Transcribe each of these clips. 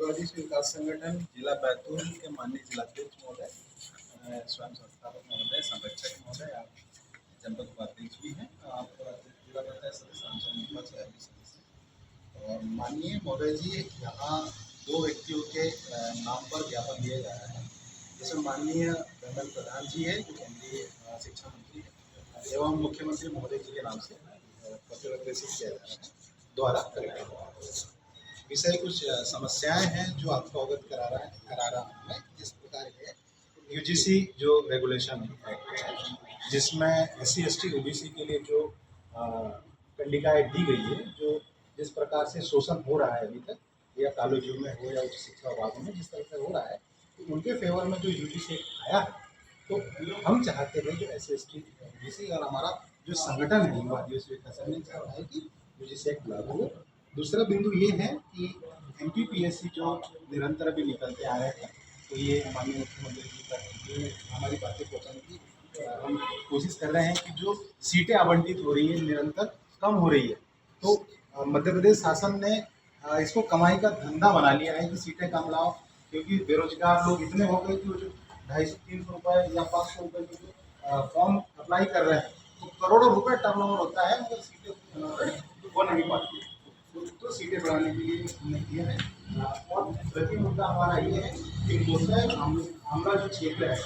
प्रदेश विकास संगठन जिला बैतूल के माननीय जिलाध्यक्ष महोदय, स्वयं संस्थापक महोदय, संरक्षक महोदय, आप जनपद उपाध्यक्ष भी हैं, आप जिला पंचायत सदस्य और माननीय महोदय जी, यहाँ दो व्यक्तियों के नाम पर ज्ञापन दिया जा रहा है, जिसमें माननीय धर्मेंद्र प्रधान जी है जो केंद्रीय शिक्षा मंत्री है एवं मुख्यमंत्री महोदय जी के नाम से पत्र अग्रेषित किया जा रहा है द्वारा विषय कुछ समस्याएं हैं जो आपको अवगत करा रहा हूँ मैं। इस प्रकार है यूजीसी जो रेगुलेशन एक्ट है जिसमें SC ST OBC के लिए जो कंडिकाएं दी गई है, जो जिस प्रकार से शोषण हो रहा है अभी तक, या कॉलेजों में हो या उच्च शिक्षा विभागों में जिस तरह से हो रहा है, तो उनके फेवर में जो यूजीसी एक्ट आया है, तो हम चाहते हैं जो SC ST OBC और हमारा जो संगठन है युवा आदिवासी विकास संगठन चाहता है कि यूजीसी एक्ट लागू हो। दूसरा बिंदु ये है कि MPPSC जो निरंतर अभी निकलते आ रहे हैं, तो ये माननीय मुख्यमंत्री जी का हमारी बातें पहुँचाने की हम कोशिश कर रहे हैं कि जो सीटें आवंटित हो रही है निरंतर कम हो रही है, तो मध्य प्रदेश शासन ने इसको कमाई का धंधा बना लिया है कि सीटें कम लाओ, क्योंकि बेरोजगार लोग इतने हो गए कि वो जो 250-300 रुपये या 500 रुपये के जो फॉर्म अप्लाई कर रहे हैं, तो करोड़ों रुपए टर्नओवर होता है, मगर सीटें वो नहीं पाती, तो सीटें बढ़ाने के लिए हमने किया है। और प्रति मुद्दा हमारा ये है कि मोहतर आमला जो क्षेत्र है,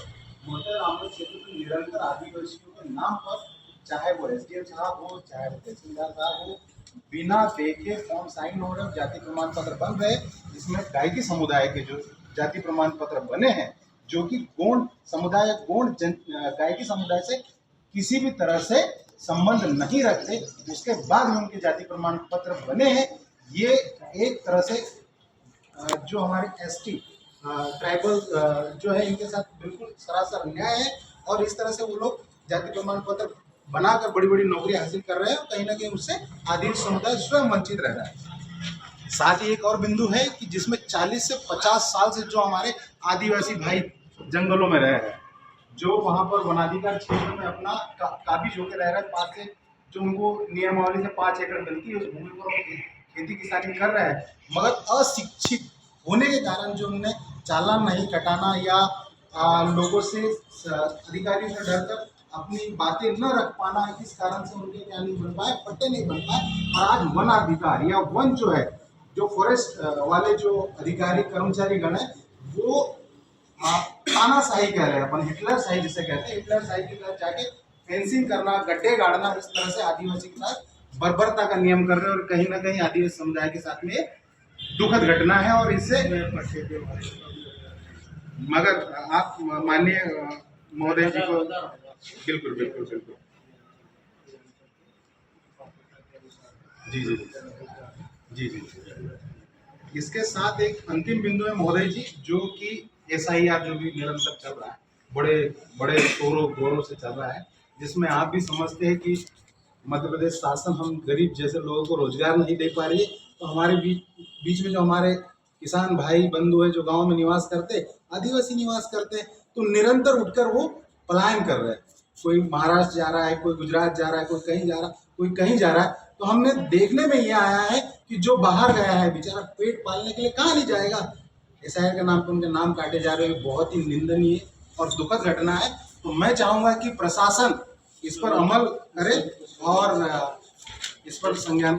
मोहतर आमला क्षेत्र में निरंतर आदिवासियों के नाम पर, चाहे वो SDM साहब हो, चाहे वो तहसीलदार साहब हो, बिना देखे फॉर्म साइन हो रहे, जाति प्रमाण पत्र बन रहे, जिसमें गायकी समुदाय के जो जाति प्रमाण पत्र बने हैं, जो कि गौंड समुदाय, गायकी समुदाय से किसी भी तरह से संबंध नहीं रखते, उसके बाद में उनके जाति प्रमाण पत्र बने हैं। ये एक तरह से जो हमारे ST ट्राइबल जो है, इनके साथ बिल्कुल सरासर अन्याय है, और इस तरह से वो लोग जाति प्रमाण पत्र बनाकर बड़ी बड़ी नौकरियां हासिल कर रहे हैं, और कहीं ना कहीं उससे आदिवासी समुदाय स्वयं वंचित रह रहा है। साथ ही एक और बिंदु है कि जिसमें 40 से 50 साल से जो हमारे आदिवासी भाई जंगलों में रह रहे हैं, जो वहाँ पर वनाधिकार क्षेत्र में अपना काबिज होकर रह रहे हैं, 5 से जो उनको नियमावली से 5 एकड़ मिलती है, उस भूमि पर खेती किसानी कर रहे हैं, मगर अशिक्षित होने के कारण जो उन्हें चालान नहीं कटाना या लोगों से, अधिकारियों से डरकर अपनी बातें न रख पाना, इस कारण से उनके क्या नहीं बन पाए, पट्टे नहीं बन पाए। और आज वन अधिकार या वन जो है, जो फॉरेस्ट वाले जो अधिकारी कर्मचारी गण है, वो तानाशाही कह रहे हैं, अपन हिटलर शाही जिसे कहते हैं, हिटलर शाही की तरफ जाके फेंसिंग करना, गड्ढे गाड़ना, इस तरह से आदिवासी के साथ बर्बरता का नियम कर रहे हैं, और कहीं ना कहीं आदिवासी समुदाय के साथ में दुखद घटना है। और इससे मगर आप माननीय महोदय जी को बिल्कुल बिल्कुल बिल्कुल जी जी जी जी जी। इसके साथ एक अंतिम बिंदु है महोदय जी, जो कि SIR जो भी निरंतर चल रहा है, बड़े बड़े शोरों गोरों से चल रहा है, जिसमें आप भी समझते हैं कि मध्य प्रदेश शासन हम गरीब जैसे लोगों को रोजगार नहीं दे पा रही है, तो हमारे बीच में जो हमारे किसान भाई बंधु है, जो गांव में निवास करते, आदिवासी निवास करते, तो निरंतर उठकर वो पलायन कर रहे हैं। कोई महाराष्ट्र जा रहा है, कोई गुजरात जा रहा है, कोई कहीं जा रहा है, कोई कहीं जा रहा है। तो हमने देखने में ये आया है कि जो बाहर गया है बेचारा पेट पालने के लिए कहाँ नहीं जाएगा, SIR के नाम पर उनके नाम काटे जा रहे हैं, बहुत ही निंदनीय और दुखद घटना है। तो मैं चाहूँगा कि प्रशासन इस पर अमल करे और इस पर संज्ञान।